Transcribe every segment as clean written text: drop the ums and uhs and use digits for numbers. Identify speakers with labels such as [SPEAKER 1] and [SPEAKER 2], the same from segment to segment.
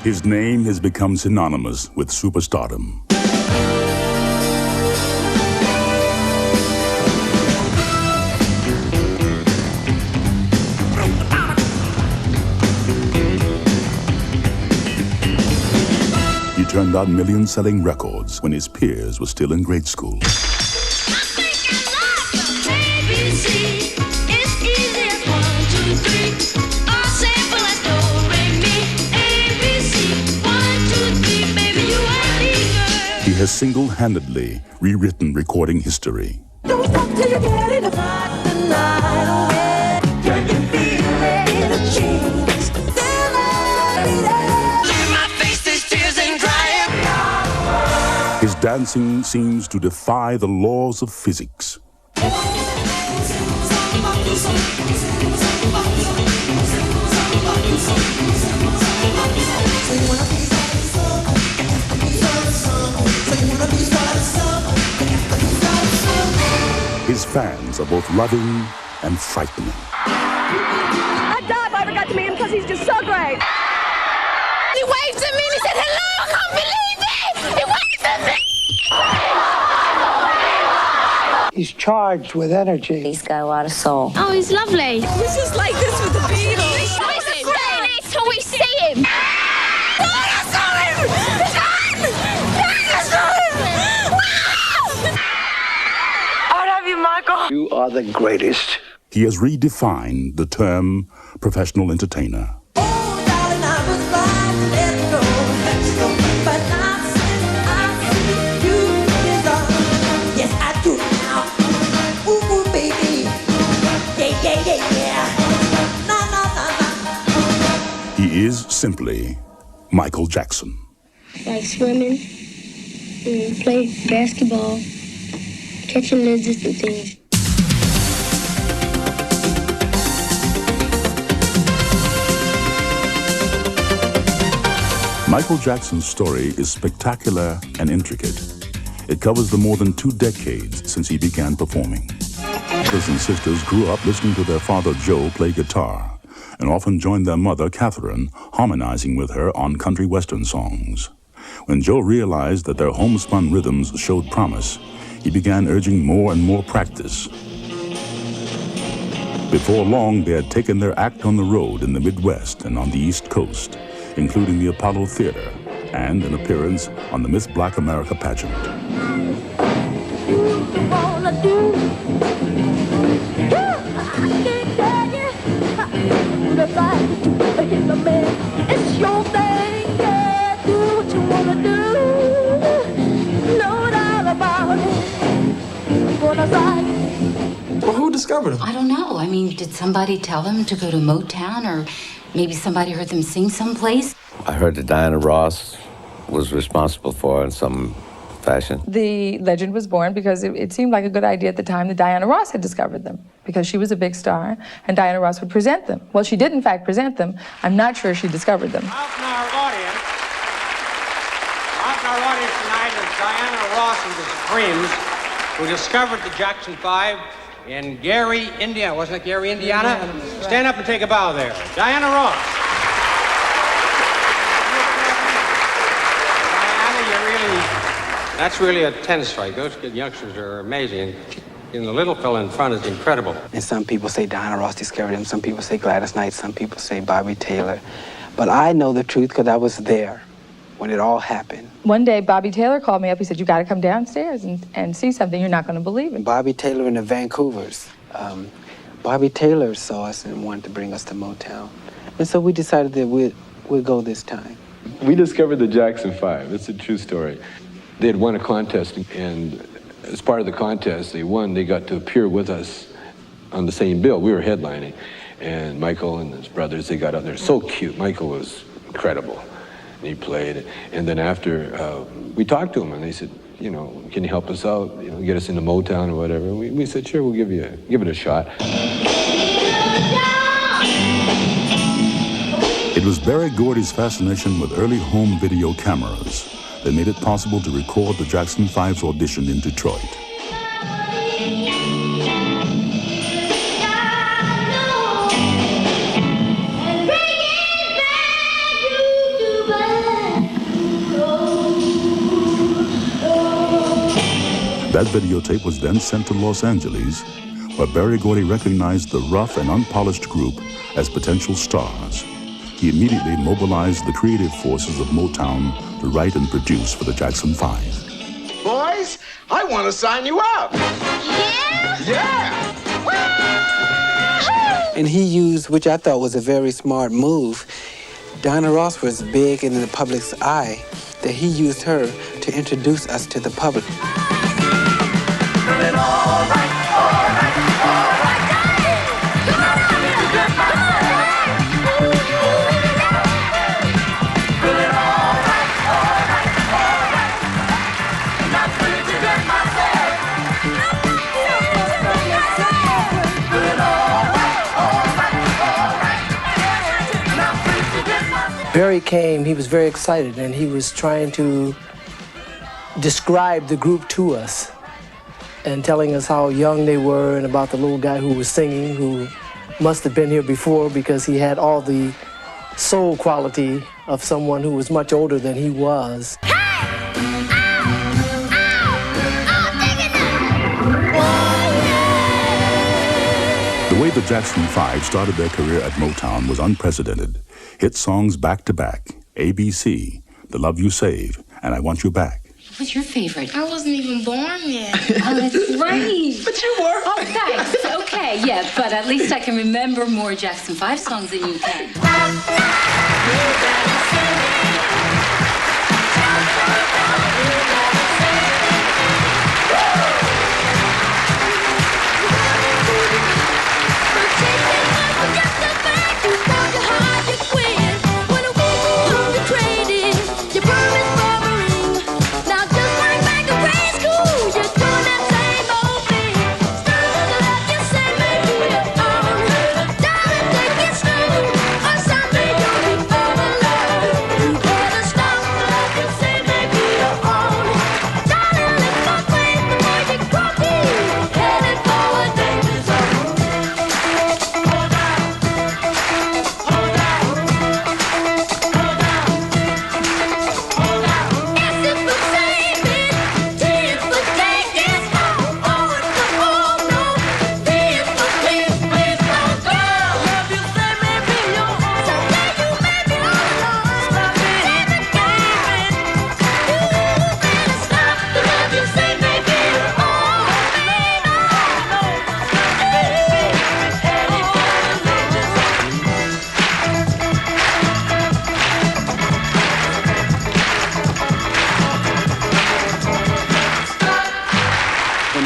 [SPEAKER 1] His name has become synonymous with superstardom. He turned out million-selling records when his peers were still in grade school. He has single-handedly rewritten recording history.
[SPEAKER 2] Don't stop till you get it apart the night away. Can you feel it in a change? My face, these tears ain't drying.
[SPEAKER 1] His dancing seems to defy the laws of physics. His fans are both loving and frightening.
[SPEAKER 3] I'd die if I ever got to meet him because he's just so great. He waved at me and he said, hello, I can't believe it! He waved at me!
[SPEAKER 4] He's charged with energy.
[SPEAKER 5] He's got a lot of soul.
[SPEAKER 3] Oh, he's lovely. It was just like this with the Beatles.
[SPEAKER 5] This is great next till we see him.
[SPEAKER 4] You are the greatest.
[SPEAKER 1] He has redefined the term professional entertainer. He is simply Michael Jackson.
[SPEAKER 6] Like swimming, play basketball, catching lizards and things.
[SPEAKER 1] Michael Jackson's story is spectacular and intricate. It covers the more than 2 decades since he began performing. Brothers and sisters grew up listening to their father Joe play guitar and often joined their mother Catherine harmonizing with her on country western songs. When Joe realized that their homespun rhythms showed promise, he began urging more and more practice. Before long, they had taken their act on the road in the Midwest and on the East Coast, including the Apollo Theater and an appearance on the Miss Black America pageant.
[SPEAKER 2] It's your thing, yeah, do what you wanna do. No doubt about it.
[SPEAKER 7] Well, who discovered him?
[SPEAKER 8] I don't know. I mean, did somebody tell them to go to Motown, or maybe somebody heard them sing someplace?
[SPEAKER 9] I heard that Diana Ross was responsible for it in some fashion.
[SPEAKER 10] The legend was born because it seemed like a good idea at the time that Diana Ross had discovered them, because she was a big star and Diana Ross would present them. Well, she did in fact present them. I'm not sure she discovered them.
[SPEAKER 11] Out in our audience tonight is Diana Ross and the Supremes, who discovered the Jackson 5 in Gary, Indiana. Wasn't it Gary, Indiana? Stand up and take a bow there. Diana Ross. That's really a tennis strike. Those good youngsters are amazing. And the little fella in front is incredible.
[SPEAKER 12] And some people say Diana Ross discovered him. Some people say Gladys Knight. Some people say Bobby Taylor. But I know the truth because I was there when it all happened.
[SPEAKER 10] One day, Bobby Taylor called me up. He said, you got to come downstairs and see something. You're not going to believe it.
[SPEAKER 12] Bobby Taylor and the Vancouvers. Bobby Taylor saw us and wanted to bring us to Motown. And so we decided that we'd go this time.
[SPEAKER 13] We discovered the Jackson 5. It's a true story. They had won a contest, and as part of the contest they won, they got to appear with us on the same bill. We were headlining, and Michael and his brothers, they got up there. So cute. Michael was incredible. And he played. And then after, we talked to him, and they said, you know, can you help us out? You know, get us into Motown or whatever. We said, sure, we'll give it a shot.
[SPEAKER 1] It was Berry Gordy's fascination with early home video cameras that made it possible to record the Jackson 5's audition in Detroit. That videotape was then sent to Los Angeles, where Berry Gordy recognized the rough and unpolished group as potential stars. He immediately mobilized the creative forces of Motown to write and produce for the Jackson 5.
[SPEAKER 14] Boys, I want to sign you up.
[SPEAKER 3] Yeah?
[SPEAKER 14] Yeah.
[SPEAKER 12] And he used, which I thought was a very smart move, Diana Ross was big in the public's eye, that he used her to introduce us to the public.
[SPEAKER 15] Barry came, he was very excited, and he was trying to describe the group to us and telling us how young they were and about the little guy who was singing, who must have been here before because he had all the soul quality of someone who was much older than he was.
[SPEAKER 1] The way the Jackson 5 started their career at Motown was unprecedented. Hit songs back-to-back, ABC, The Love You Save, and I Want You Back.
[SPEAKER 8] What's your favorite?
[SPEAKER 6] I wasn't even born yet.
[SPEAKER 8] Oh, that's right.
[SPEAKER 14] But you were.
[SPEAKER 8] Oh, thanks. Okay, yeah, but at least I can remember more Jackson 5 songs than you can.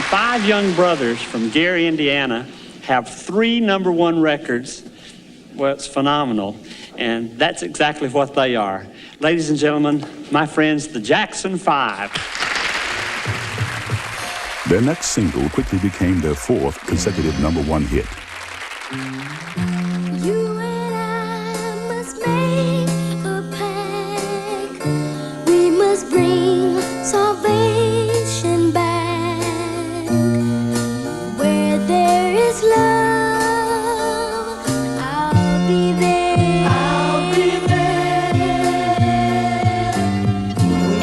[SPEAKER 16] Five young brothers from Gary, Indiana, have 3 #1 records. Well, it's phenomenal, and that's exactly what they are. Ladies and gentlemen, my friends, the Jackson 5.
[SPEAKER 1] Their next single quickly became their 4th consecutive #1 hit.
[SPEAKER 2] You and I must make a pact. We must bring salvation back. Where there is love, I'll be there. I'll be there.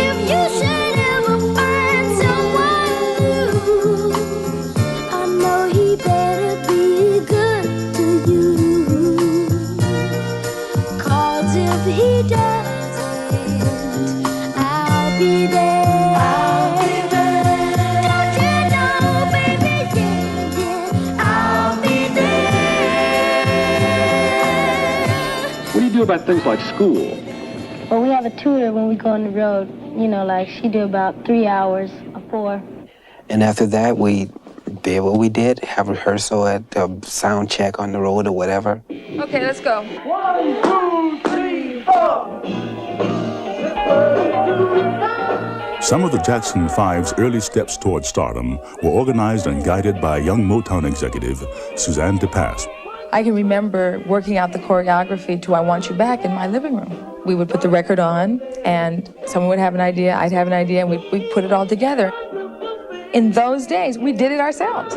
[SPEAKER 2] If you should ever find someone new, I know he better be good to you. 'Cause if he doesn't, I'll be there. I'll be there. Don't you know, baby, yeah, yeah, I'll be there.
[SPEAKER 13] What do you do about things like school?
[SPEAKER 6] Well, we have a tutor when we go on the road. You know, like she do about 3 hours or 4.
[SPEAKER 12] And after that, we did what we did, have rehearsal at the sound check on the road or whatever.
[SPEAKER 10] Okay, let's go.
[SPEAKER 2] 1, 2, 3, 4.
[SPEAKER 1] Some of the Jackson 5's early steps toward stardom were organized and guided by young Motown executive Suzanne DePass.
[SPEAKER 10] I can remember working out the choreography to I Want You Back in my living room. We would put the record on, and someone would have an idea, I'd have an idea, and we'd put it all together. In those days, we did it ourselves.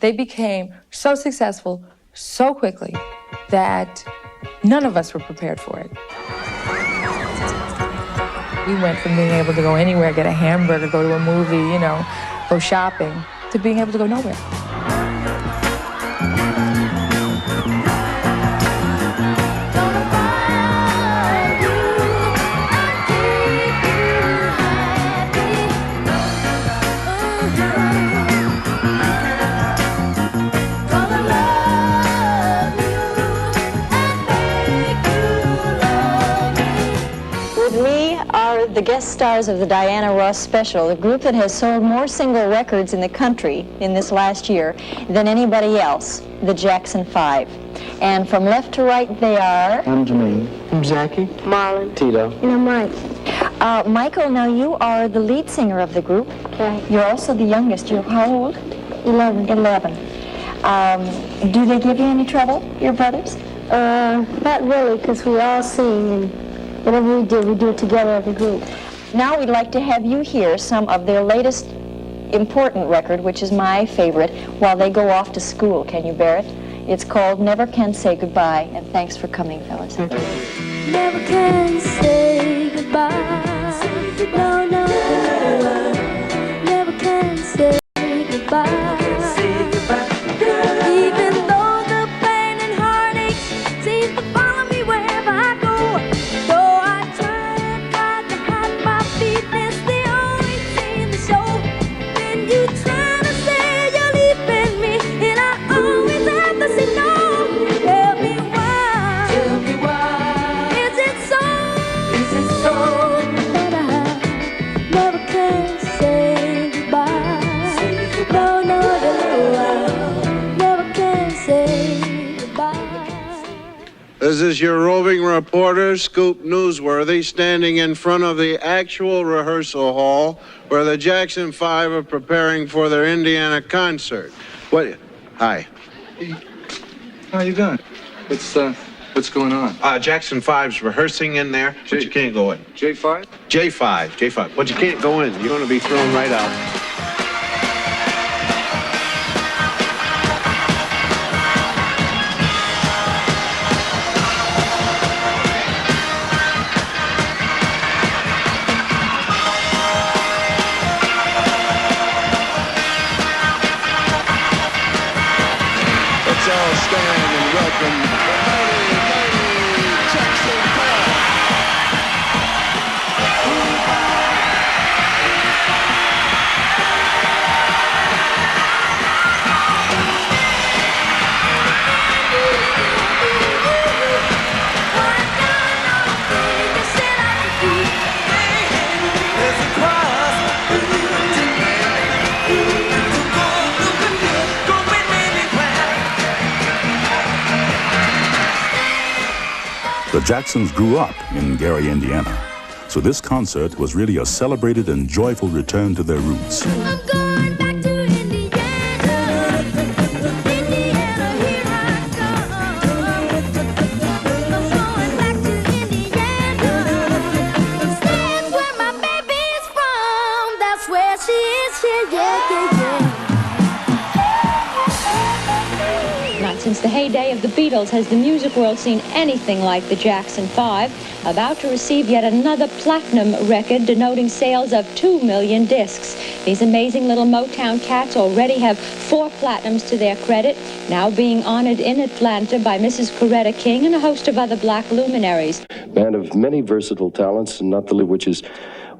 [SPEAKER 10] They became so successful so quickly that none of us were prepared for it. We went from being able to go anywhere, get a hamburger, go to a movie, you know, go shopping, to being able to go nowhere.
[SPEAKER 17] The guest stars of the Diana Ross special, a group that has sold more single records in the country in this last year than anybody else, the Jackson 5. And from left to right they are...
[SPEAKER 4] I'm Jermaine.
[SPEAKER 15] I'm Jackie.
[SPEAKER 6] Marlon.
[SPEAKER 4] Tito.
[SPEAKER 6] And I'm Mike.
[SPEAKER 17] Michael, now you are the lead singer of the group.
[SPEAKER 6] Okay.
[SPEAKER 17] You're also the youngest. You're how old?
[SPEAKER 6] 11.
[SPEAKER 17] 11. Do they give you any trouble, your brothers?
[SPEAKER 6] Not really, because we all sing, and whatever we do it together as a group.
[SPEAKER 17] Now we'd like to have you hear some of their latest important record, which is my favorite, while they go off to school. Can you bear it? It's called Never Can Say Goodbye, and thanks for coming, fellas.
[SPEAKER 2] Never can say goodbye. No, no, no. Never can say goodbye. Even though the pain and heartache seems to follow me wherever I go. Though I try and try to hide my feelings, they always seem to show. Then you try to say you're leaving me, and I always have to say no. Tell me why. Tell me why. Is it so? Is it so? That I never can say goodbye. Say goodbye. No, no, no, I never can say goodbye.
[SPEAKER 14] This is your roving reporter, Scoop Newsworthy, standing in front of the actual rehearsal hall where the Jackson 5 are preparing for their Indiana concert. What? Hi.
[SPEAKER 7] How you doing? What's going on?
[SPEAKER 14] Jackson 5's rehearsing in there, but you can't go in.
[SPEAKER 7] J5?
[SPEAKER 14] J5, but you can't go in. You're going to be thrown right out. Let's all stand and welcome the mighty Jackson 5.
[SPEAKER 1] The Jacksons grew up in Gary, Indiana, so this concert was really a celebrated and joyful return to their roots.
[SPEAKER 2] I'm going back to Indiana. Indiana, here I come. I'm going back to Indiana. That's where my baby's from. That's where she is. Yeah.
[SPEAKER 5] Not since the heyday of the Beatles has the music world seen anything like the Jackson 5, about to receive yet another platinum record denoting sales of 2 million discs. These amazing little Motown cats already have 4 platinums to their credit, now being honored in Atlanta by Mrs. Coretta King and a host of other black luminaries.
[SPEAKER 18] Man of many versatile talents, and not the least which is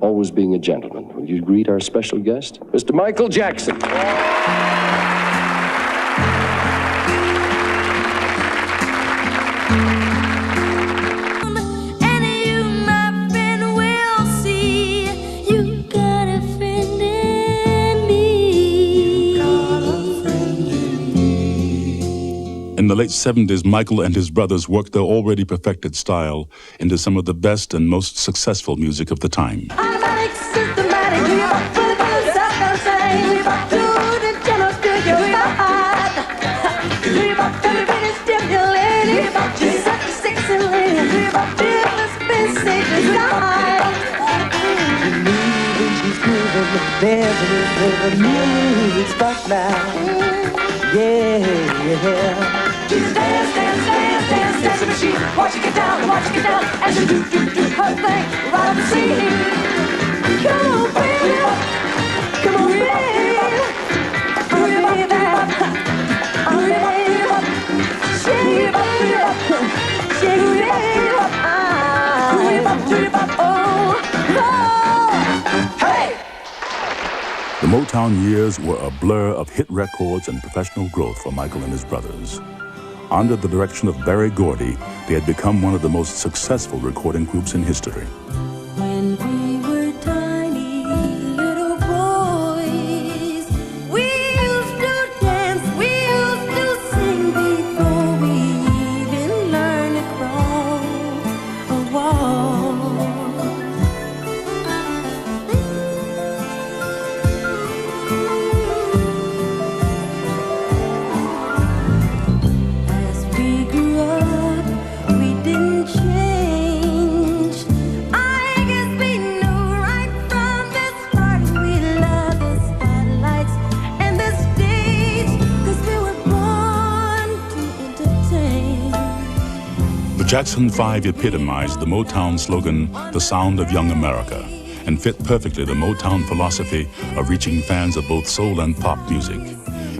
[SPEAKER 18] always being a gentleman. Will you greet our special guest, Mr. Michael Jackson?
[SPEAKER 1] In the late 70s, Michael and his brothers worked their already perfected style into some of the best and most successful music of the time.
[SPEAKER 2] There's a music spot now. yeah. She's dance, dance, dance, dance, dancing machine. Watch it get down, and the do her thing right on the scene. Come on, baby, come on, baby, baby, shake it up, shake it up, oh, hey.
[SPEAKER 1] The Motown years were a blur of hit records and professional growth for Michael and his brothers. Under the direction of Berry Gordy, they had become one of the most successful recording groups in history.
[SPEAKER 2] When we were tiny little boys, we used to dance, we used to sing before we even learned to crawl or walk. As we grew up, we didn't change. I guess we knew right from the start we loved the spotlights and the stage, 'cause we were born to entertain.
[SPEAKER 1] The Jackson 5 epitomized the Motown slogan, "The Sound of Young America," and fit perfectly the Motown philosophy of reaching fans of both soul and pop music.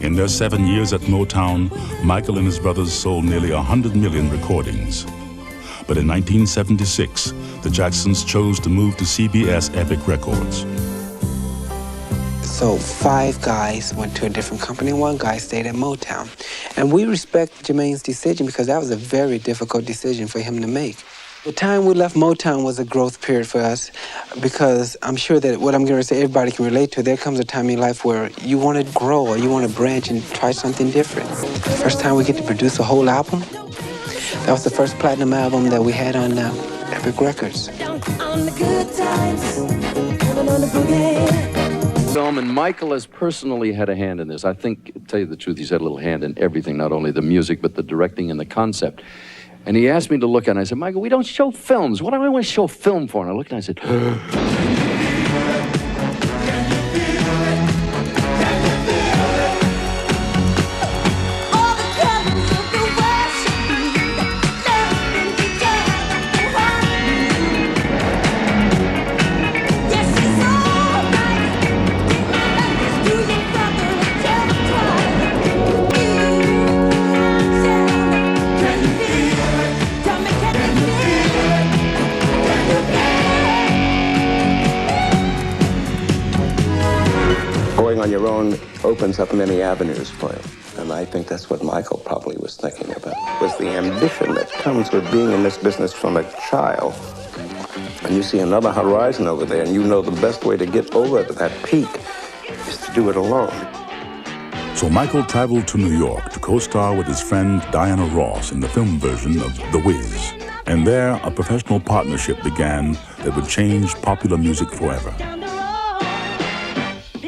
[SPEAKER 1] In their 7 years at Motown, Michael and his brothers sold nearly 100 million recordings. But in 1976, the Jacksons chose to move to CBS Epic Records.
[SPEAKER 12] So 5 guys went to a different company, and 1 guy stayed at Motown. And we respect Jermaine's decision because that was a very difficult decision for him to make. The time we left Motown was a growth period for us because I'm sure that what I'm going to say everybody can relate to. There comes a time in life where you want to grow or you want to branch and try something different. First time we get to produce a whole album, that was the first platinum album that we had on Epic Records.
[SPEAKER 2] On the good times, coming on the boogie.
[SPEAKER 18] Film, and Michael has personally had a hand in this. I think, to tell you the truth, he's had a little hand in everything, not only the music, but the directing and the concept. And he asked me to look at it, and I said, Michael, we don't show films. What do I want to show film for? And I looked and I said,
[SPEAKER 19] on your own opens up many avenues for you. And I think that's what Michael probably was thinking about, was the ambition that comes with being in this business from a child. And you see another horizon over there, and you know the best way to get over that peak is to do it alone.
[SPEAKER 1] So Michael traveled to New York to co-star with his friend Diana Ross in the film version of The Wiz. And there, a professional partnership began that would change popular music forever.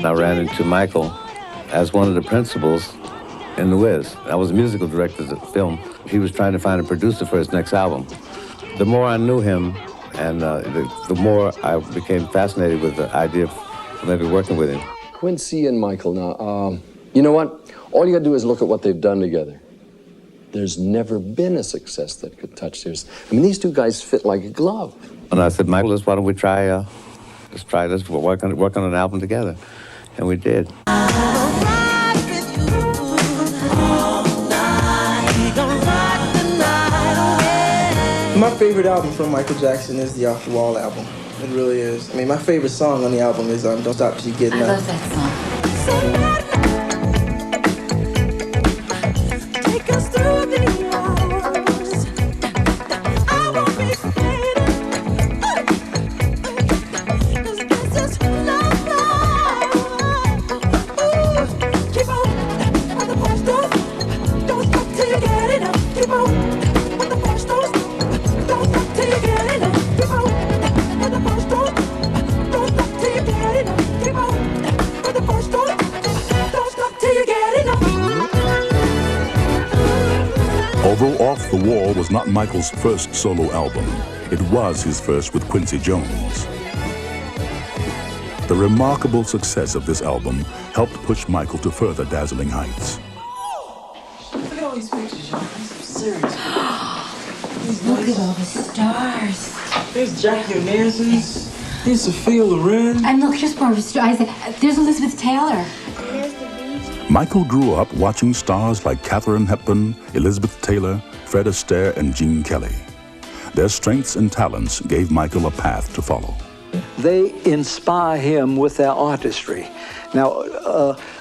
[SPEAKER 9] I ran into Michael as one of the principals in The Wiz. I was a musical director of the film. He was trying to find a producer for his next album. The more I knew him, and the more I became fascinated with the idea of maybe working with him.
[SPEAKER 13] Quincy and Michael, now, you know what? All you gotta do is look at what they've done together. There's never been a success that could touch theirs. I mean, these two guys fit like a glove.
[SPEAKER 9] And I said, Michael, why don't we try this, work on an album together. And we did.
[SPEAKER 20] My favorite album from Michael Jackson is the Off the Wall album. It really is. I mean, my favorite song on the album is Don't Stop Till You Get Enough.
[SPEAKER 8] I love that song.
[SPEAKER 2] Take us through the hours. I won't be faded. 'Cause this is love life. Keep on with the push through. Don't stop till you get enough. Keep on with the push through. Don't stop till you get enough. Keep on with the push through. Don't stop till you get enough. Keep on with the push through. Don't stop till you get enough.
[SPEAKER 1] Although Off the Wall was not Michael's first solo album, it was his first with Quincy Jones. The remarkable success of this album helped push Michael to further dazzling heights.
[SPEAKER 20] serious.
[SPEAKER 8] Look at all the stars.
[SPEAKER 20] There's Jackie O'Nanson's. There's Sophia Loren.
[SPEAKER 8] And look, here's Barbara Streisand. There's Elizabeth Taylor.
[SPEAKER 1] Michael grew up watching stars like Katharine Hepburn, Elizabeth Taylor, Fred Astaire, and Gene Kelly. Their strengths and talents gave Michael a path to follow.
[SPEAKER 4] They inspire him with their artistry. Now,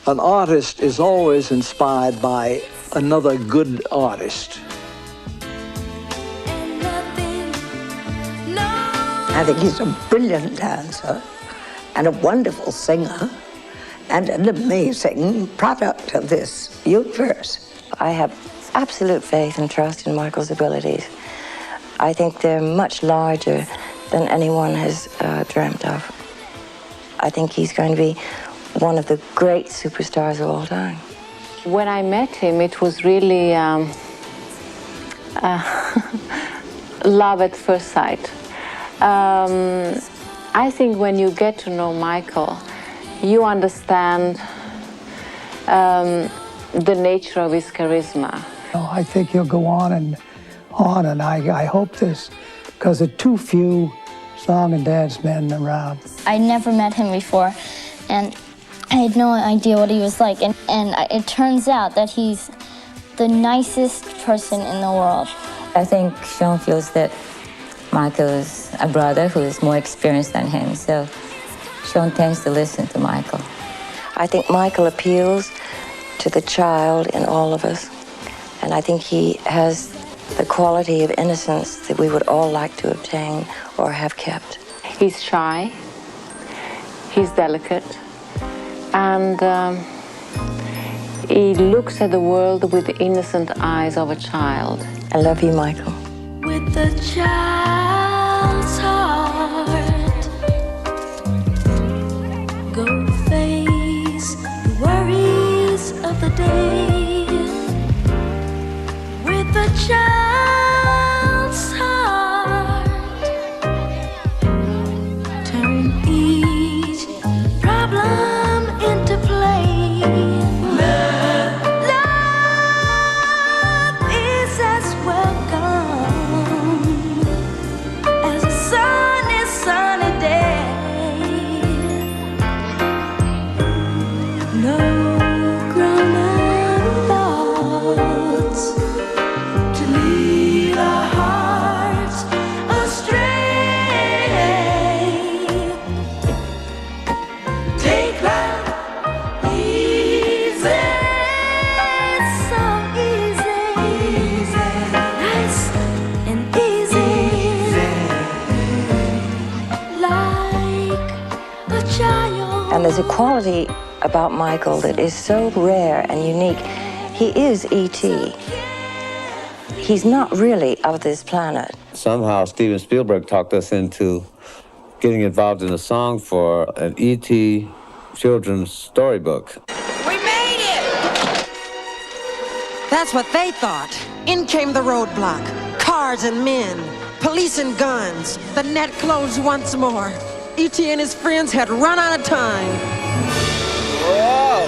[SPEAKER 4] an artist is always inspired by another good artist.
[SPEAKER 21] I think he's a brilliant dancer and a wonderful singer and an amazing product of this universe.
[SPEAKER 22] I have absolute faith and trust in Michael's abilities. I think they're much larger than anyone has dreamt of. I think he's going to be one of the great superstars of all time.
[SPEAKER 23] When I met him, it was really love at first sight. I think when you get to know Michael, you understand the nature of his charisma.
[SPEAKER 24] I think he'll go on, and I hope this, because there are too few song and dance men around.
[SPEAKER 6] I never met him before, and I had no idea what he was like, and it turns out that he's the nicest person in the world.
[SPEAKER 5] I think Sean feels that Michael is a brother who is more experienced than him, so Sean tends to listen to Michael.
[SPEAKER 22] I think Michael appeals to the child in all of us, and I think he has the quality of innocence that we would all like to obtain or have kept.
[SPEAKER 23] He's shy, he's delicate, and he looks at the world with the innocent eyes of a child.
[SPEAKER 22] I love you, Michael.
[SPEAKER 2] With the child's heart, go face the worries of the day. With the child's heart, turn each problem into play. Love is as welcome as a sunny day. No grown-up thoughts to lead our hearts astray. Take life easy, so easy, nice and easy, like a child.
[SPEAKER 22] And there's a quality about Michael that is so rare and unique. He is E.T. He's not really of this planet.
[SPEAKER 9] Somehow Steven Spielberg talked us into getting involved in a song for an E.T. children's storybook.
[SPEAKER 25] We made it! That's what they thought. In came the roadblock. Cars and men. Police and guns. The net closed once more. E.T. and his friends had run out of time.
[SPEAKER 20] Whoa!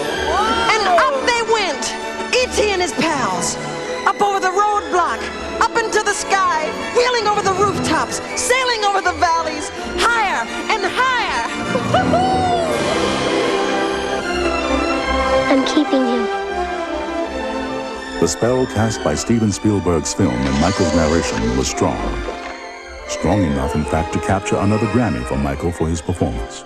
[SPEAKER 25] And up they went. E.T. and his pals. Up over the roadblock. Up into the sky. Wheeling over the rooftops. Sailing over the valleys. Higher and higher.
[SPEAKER 6] I'm keeping him.
[SPEAKER 1] The spell cast by Steven Spielberg's film and Michael's narration was strong. Strong enough, in fact, to capture another Grammy for Michael for his performance.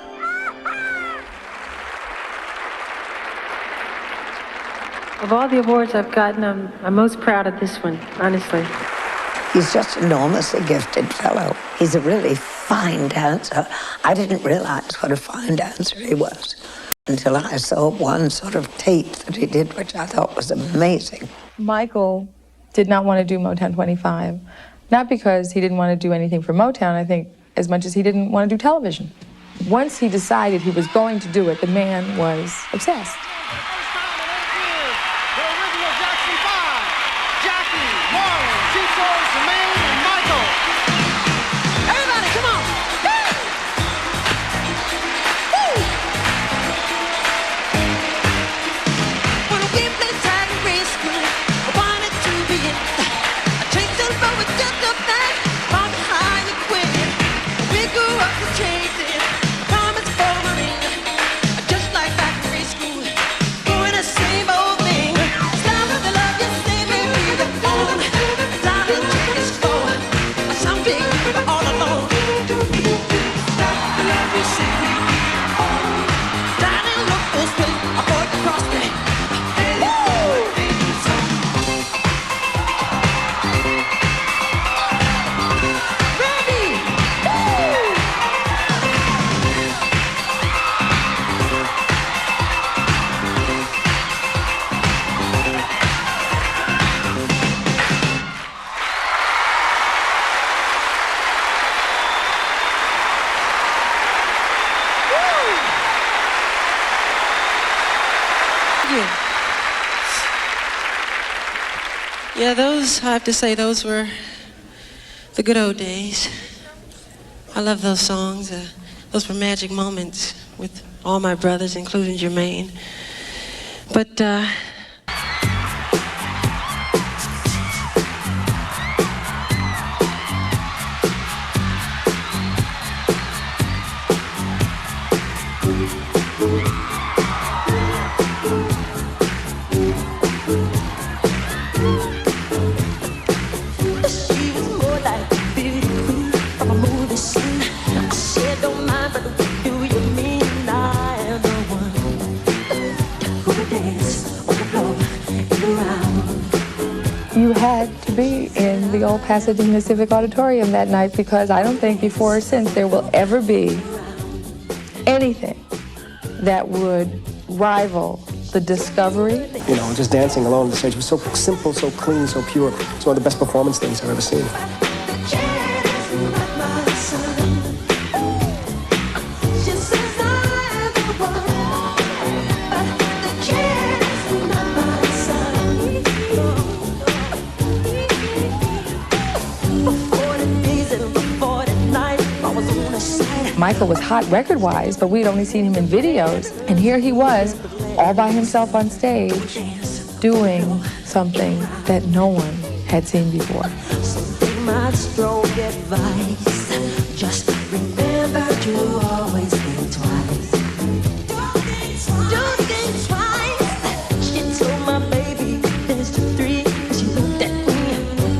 [SPEAKER 26] Of all the awards I've gotten, I'm most proud of this one, honestly.
[SPEAKER 21] He's just an enormously gifted fellow. He's a really fine dancer. I didn't realize what a fine dancer he was until I saw one sort of tape that he did, which I thought was amazing.
[SPEAKER 10] Michael did not want to do Motown 25, not because he didn't want to do anything for Motown, I think, as much as he didn't want to do television. Once he decided he was going to do it, the man was obsessed.
[SPEAKER 3] Yeah, those, I have to say, those were the good old days. I love those songs. Those were magic moments with all my brothers, including Jermaine. But
[SPEAKER 10] you had to be in the old Pasadena Civic Auditorium that night, because I don't think before or since there will ever be anything that would rival the discovery.
[SPEAKER 7] You know, just dancing alone on the stage was so simple, so clean, so pure. It's one of the best performance things I've ever seen.
[SPEAKER 10] Michael was hot record-wise, but we'd only seen him in videos. And here he was, all by himself on stage, doing something that no one had seen before.
[SPEAKER 2] My strong advice, just remember to always think twice. Don't think twice. She told my baby there's 2, 3. She looked at me,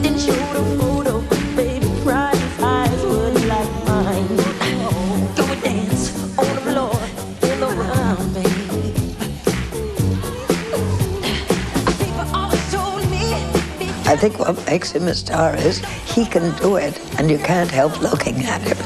[SPEAKER 2] then showed a photo. Baby cried, his eyes were like mine. Go and dance on the floor in the round, baby. People always told me.
[SPEAKER 21] I think what makes him a star is he can do it, and you can't help looking at him.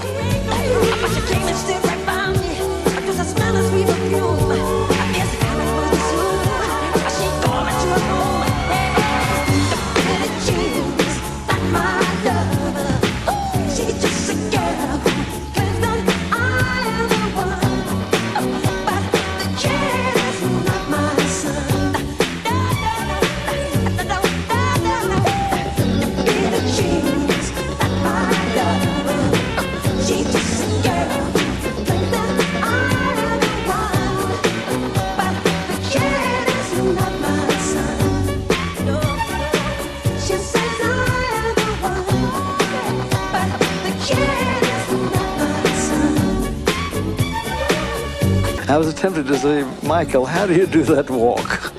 [SPEAKER 4] I was tempted to say, Michael, how do you do that walk?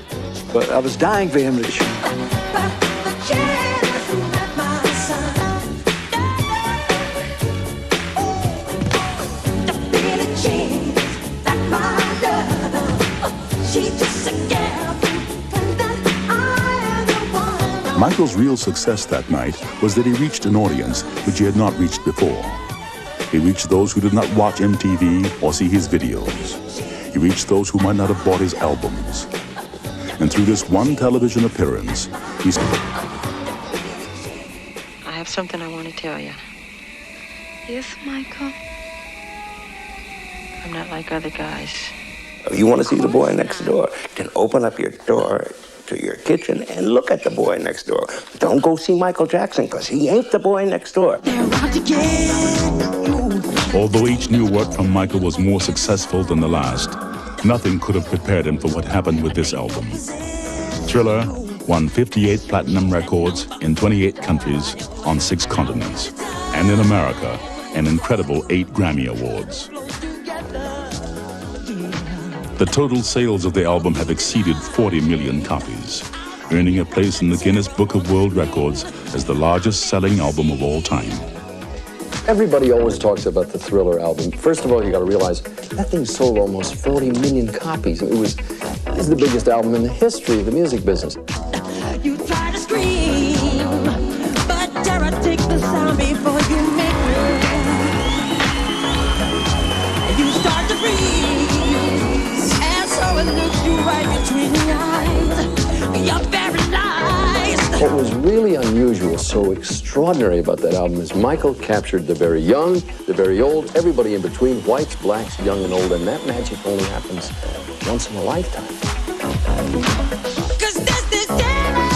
[SPEAKER 4] But I was dying for him to show.
[SPEAKER 1] Michael's real success that night was that he reached an audience which he had not reached before. He reached those who did not watch MTV or see his videos. He reached those who might not have bought his albums. And through this one television appearance, he said,
[SPEAKER 11] I have something I want to tell you.
[SPEAKER 15] Yes, Michael?
[SPEAKER 11] I'm not like other guys.
[SPEAKER 19] If you want to see the boy next door, then open up your door to your kitchen and look at the boy next door. Don't go see Michael Jackson, because he ain't the boy next door.
[SPEAKER 1] although each new work from Michael was more successful than the last, nothing could have prepared him for what happened with this album. Thriller won 58 platinum records in 28 countries on 6 continents, and in America, an incredible 8 Grammy Awards. The total sales of the album have exceeded 40 million copies, earning a place in the Guinness Book of World Records as the largest selling album of all time.
[SPEAKER 18] Everybody always talks about the Thriller album. First of all, you got to realize that thing sold almost 40 million copies. It was the biggest album in the history of the music business.
[SPEAKER 2] You try to scream, but terror takes the sound before you make me. You start to freeze, and so it looks you right between the eyes. You're paralyzed.
[SPEAKER 18] What was really unusual, so extraordinary about that album is Michael captured the very young, the very old, everybody in between, whites, blacks, young and old, and that magic only happens once in a lifetime.
[SPEAKER 2] 'Cause there's this terror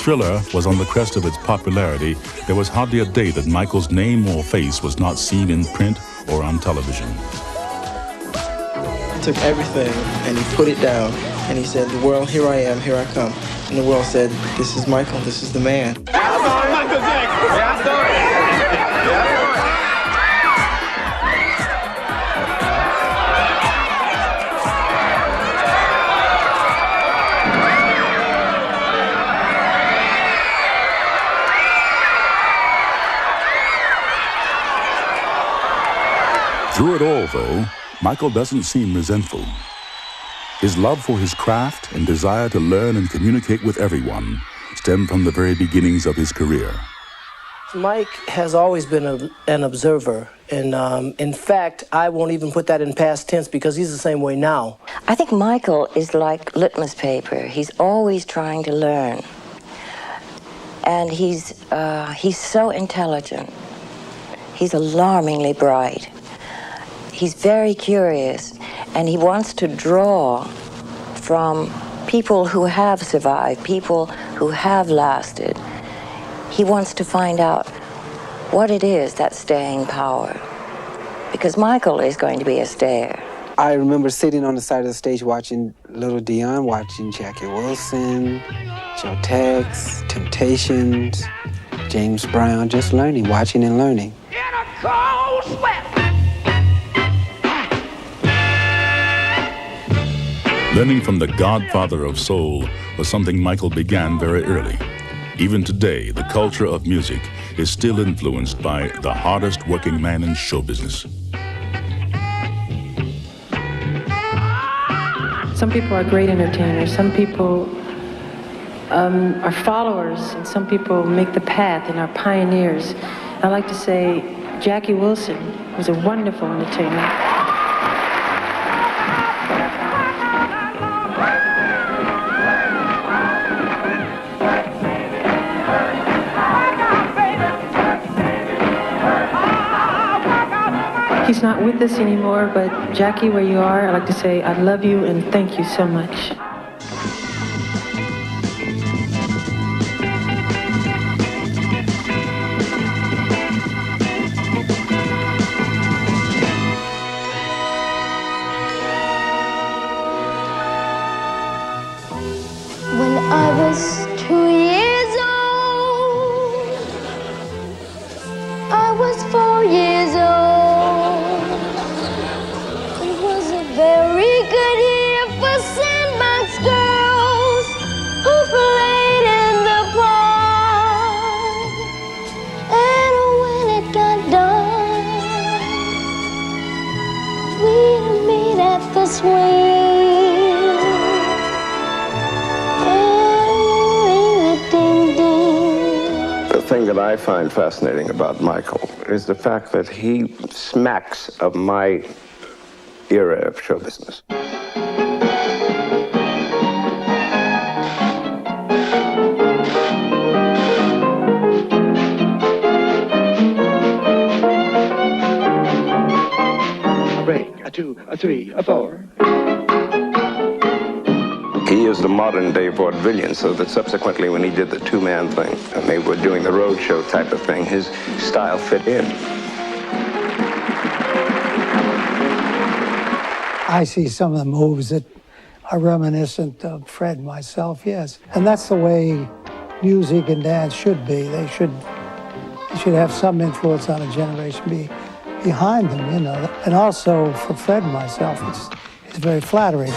[SPEAKER 1] Thriller was on the crest of its popularity, there was hardly a day that Michael's name or face was not seen in print or on television.
[SPEAKER 20] He took everything and he put it down and he said, the world, here I am, here I come. And the world said, this is Michael, this is the man.
[SPEAKER 2] Michael Jackson. Yeah, I saw it.
[SPEAKER 1] Through it all, though, Michael doesn't seem resentful. His love for his craft and desire to learn and communicate with everyone stem from the very beginnings of his career.
[SPEAKER 8] Mike has always been an observer, and in fact, I won't even put that in past tense because he's the same way now.
[SPEAKER 22] I think Michael is like litmus paper. He's always trying to learn. And he's so intelligent. He's alarmingly bright. He's very curious, and he wants to draw from people who have survived, people who have lasted. He wants to find out what it is that's staying power, because Michael is going to be a stayer.
[SPEAKER 12] I remember sitting on the side of the stage watching Little Dion, watching Jackie Wilson, Joe Tex, Temptations, James Brown, just learning, watching and learning.
[SPEAKER 2] In a cold sweat.
[SPEAKER 1] Learning from the godfather of soul was something Michael began very early. Even today, the culture of music is still influenced by the hardest working man in show business.
[SPEAKER 26] Some people are great entertainers, some people are followers, and some people make the path and are pioneers. I like to say Jackie Wilson was a wonderful entertainer. He's not with us anymore, but Jackie, where you are, I'd like to say I love you and thank you so much.
[SPEAKER 2] When I was 2 years old, I was 4 years old. It was a very good year for sandbox girls who played in the park. And when it got dark, we'd meet at the swing.
[SPEAKER 19] The thing that I find fascinating about Michael is the fact that he smacks of my era of show business.
[SPEAKER 13] A break, a two, a three, a four.
[SPEAKER 19] He is the modern day vaudevillian, so that subsequently when he did the two-man thing and they were doing the road show type of thing, his style fit in.
[SPEAKER 24] I see some of the moves that are reminiscent of Fred and myself, yes. And that's the way music and dance should be. They should have some influence on a generation behind them, you know. And also for Fred and myself, it's very flattering.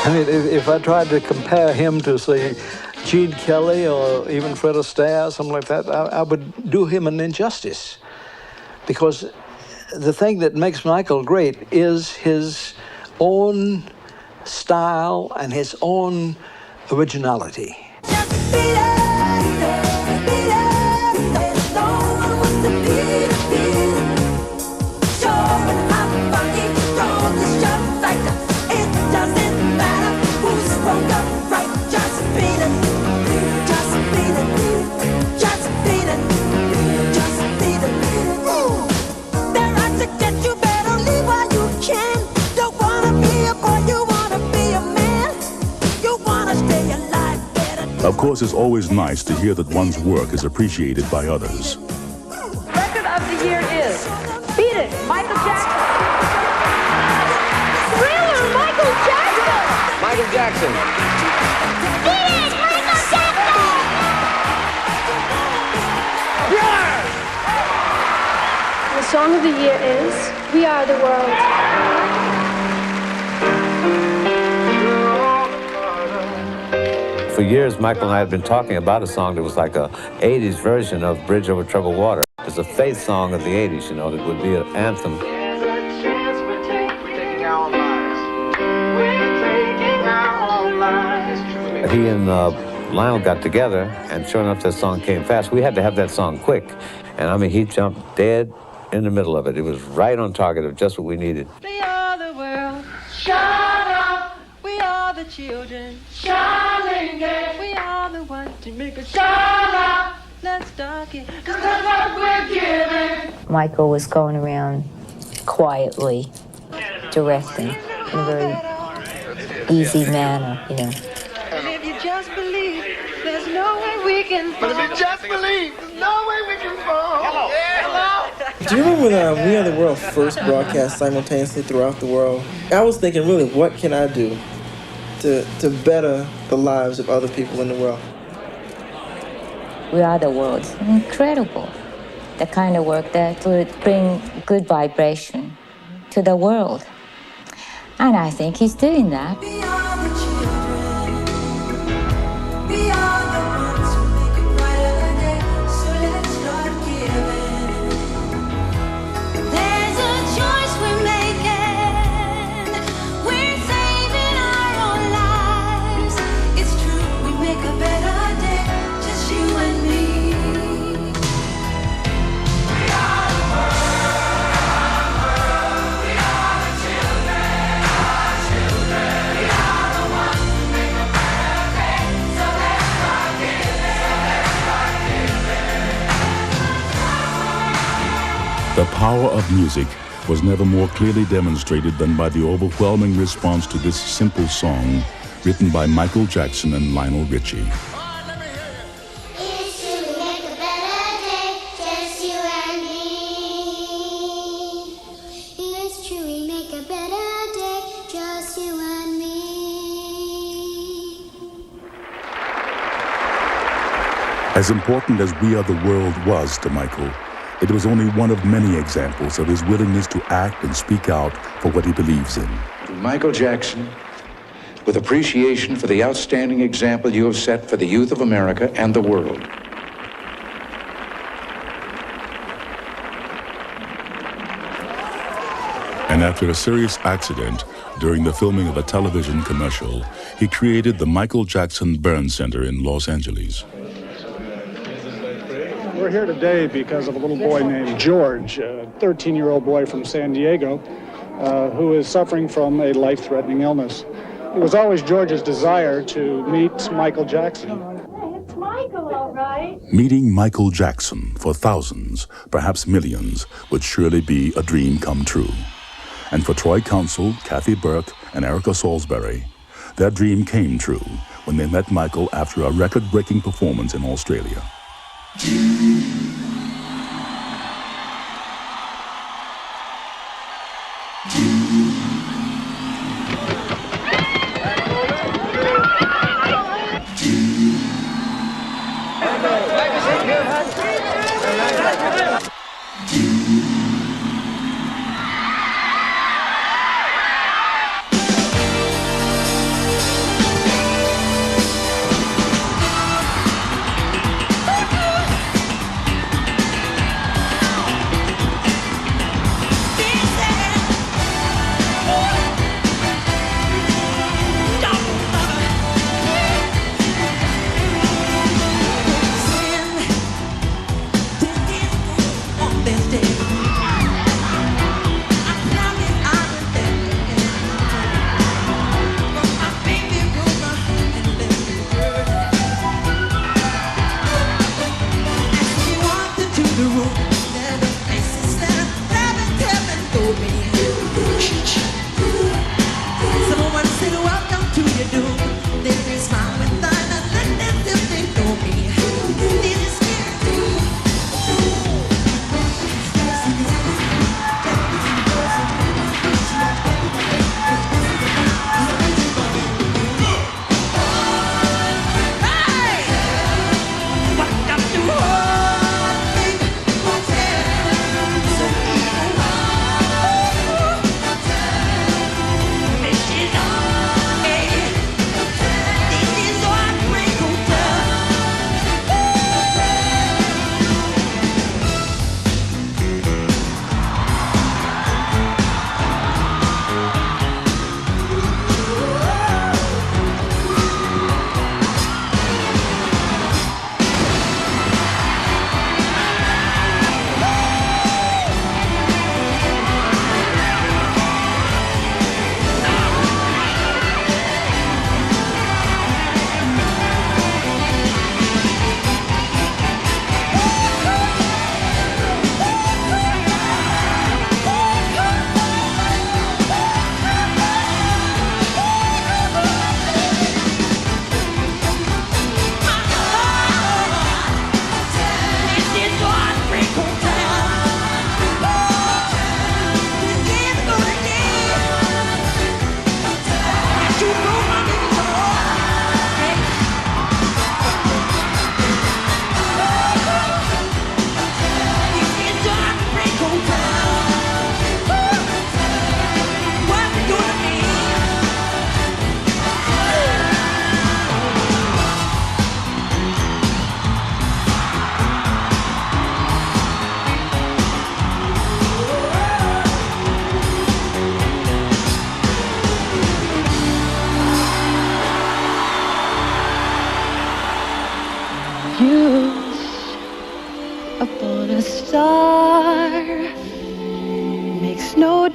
[SPEAKER 4] I mean, if I tried to compare him to, say, Gene Kelly or even Fred Astaire, something like that, I would do him an injustice. Because the thing that makes Michael great is his own style and his own originality.
[SPEAKER 2] Get you better
[SPEAKER 1] course, it's always nice to hear that one's work is appreciated by others.
[SPEAKER 5] Record of the year is Beat It, Michael Jackson.
[SPEAKER 2] Thriller, Michael Jackson.
[SPEAKER 9] Michael Jackson.
[SPEAKER 2] Beat it, Michael Jackson.
[SPEAKER 15] The song of the year is We Are the World.
[SPEAKER 14] For years, Michael and I had been talking about a song that was like a 80s version of Bridge Over Troubled Water. It's a faith song of the 80s, you know, that would be an anthem. He and Lionel got together, and sure enough, that song came fast. We had to have that song quick. And I mean, he jumped dead in the middle of it. It was right on target of just what we needed.
[SPEAKER 3] We are the world. Shut up. We are the children. Shining day. We are the ones to make a shut up. Let's start it. 'Cause that's what we're giving.
[SPEAKER 16] Michael was going around quietly directing in a very easy manner, you know.
[SPEAKER 3] And if you just believe, there's no way we can fall.
[SPEAKER 2] But if you just believe, there's no way we can fall. Hello. Hello.
[SPEAKER 20] Do you remember when We Are the World first broadcast simultaneously throughout the world? I was thinking, really, what can I do to better the lives of other people in the world?
[SPEAKER 16] We Are the World. Incredible. The kind of work that would bring good vibration to the world. And I think he's doing that.
[SPEAKER 2] We are the children. We are the ones who make it brighter day. So let's start giving. There's a choice we're making. We're saving our own lives. It's true, we make a better day. Just you and me. We are the world. We are the children. We are the ones who make a better day. So let's start giving.
[SPEAKER 1] The power of music was never more clearly demonstrated than by the overwhelming response to this simple song written by Michael Jackson and Lionel Richie.
[SPEAKER 2] It's true, we make a better day, just you and me. It's true, we make a better day, just you and me.
[SPEAKER 1] As important as We Are the World was to Michael, it was only one of many examples of his willingness to act and speak out for what he believes in.
[SPEAKER 17] Michael Jackson, with appreciation for the outstanding example you have set for the youth of America and the world.
[SPEAKER 1] And after a serious accident during the filming of a television commercial, he created the Michael Jackson Burn Center in Los Angeles.
[SPEAKER 23] We're here today because of a little boy named George, a 13-year-old boy from San Diego, who is suffering from a life-threatening illness. It was always George's desire to meet Michael Jackson.
[SPEAKER 15] It's Michael, all right.
[SPEAKER 1] Meeting Michael Jackson for thousands, perhaps millions, would surely be a dream come true. And for Troy Counsell, Kathy Burke, and Erica Salisbury, their dream came true when they met Michael after a record-breaking performance in Australia.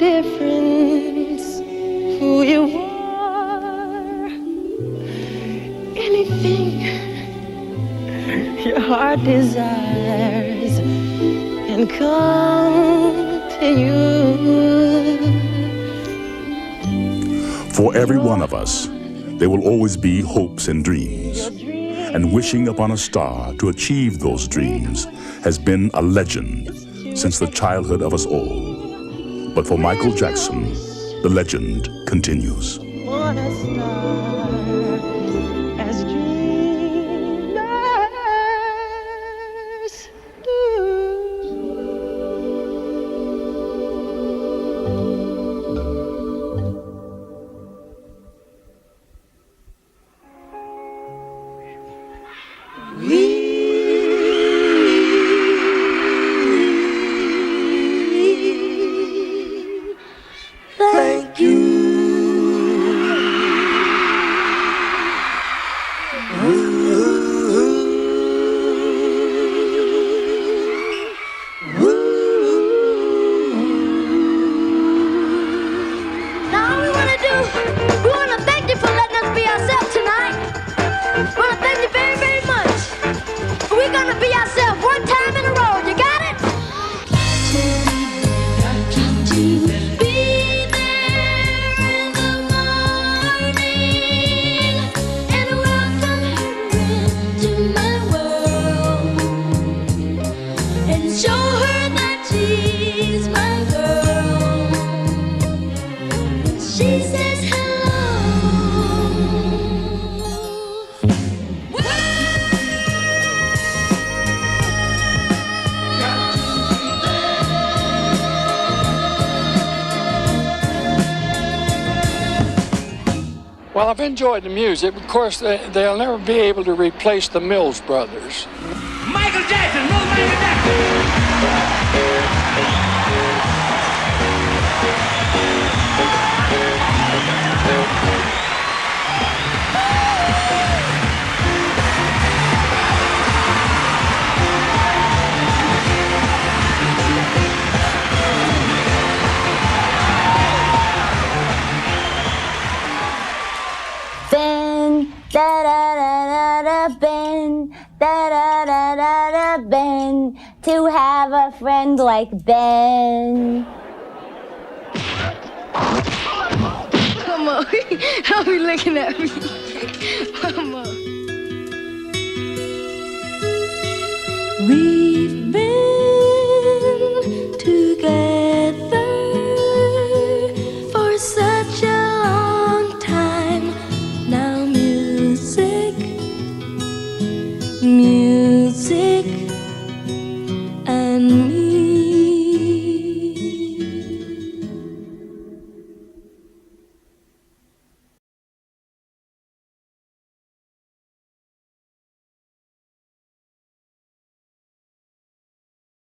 [SPEAKER 3] difference who you are. Anything your heart desires can come to you.
[SPEAKER 1] For every one of us, there will always be hopes and dreams. And wishing upon a star to achieve those dreams has been a legend since the childhood of us all. But for Michael Jackson, the legend continues.
[SPEAKER 3] On a star as dreamers do.
[SPEAKER 2] Thank you. Now all we want to do, we want to thank you for letting us be ourselves tonight. We want to thank you very, very much. We're going to be ourselves one time in a row. You got it? Be there in the morning and welcome her into my world and show her that she's my girl. She says hello.
[SPEAKER 23] Well, I've enjoyed the music. Of course, they'll never be able to replace the Mills Brothers.
[SPEAKER 2] Michael Jackson, move Michael Jackson.
[SPEAKER 16] Ben, da da da da da, Ben, da da da da da, Ben, to have a friend like Ben.
[SPEAKER 2] Come on, don't be looking at me. Come on.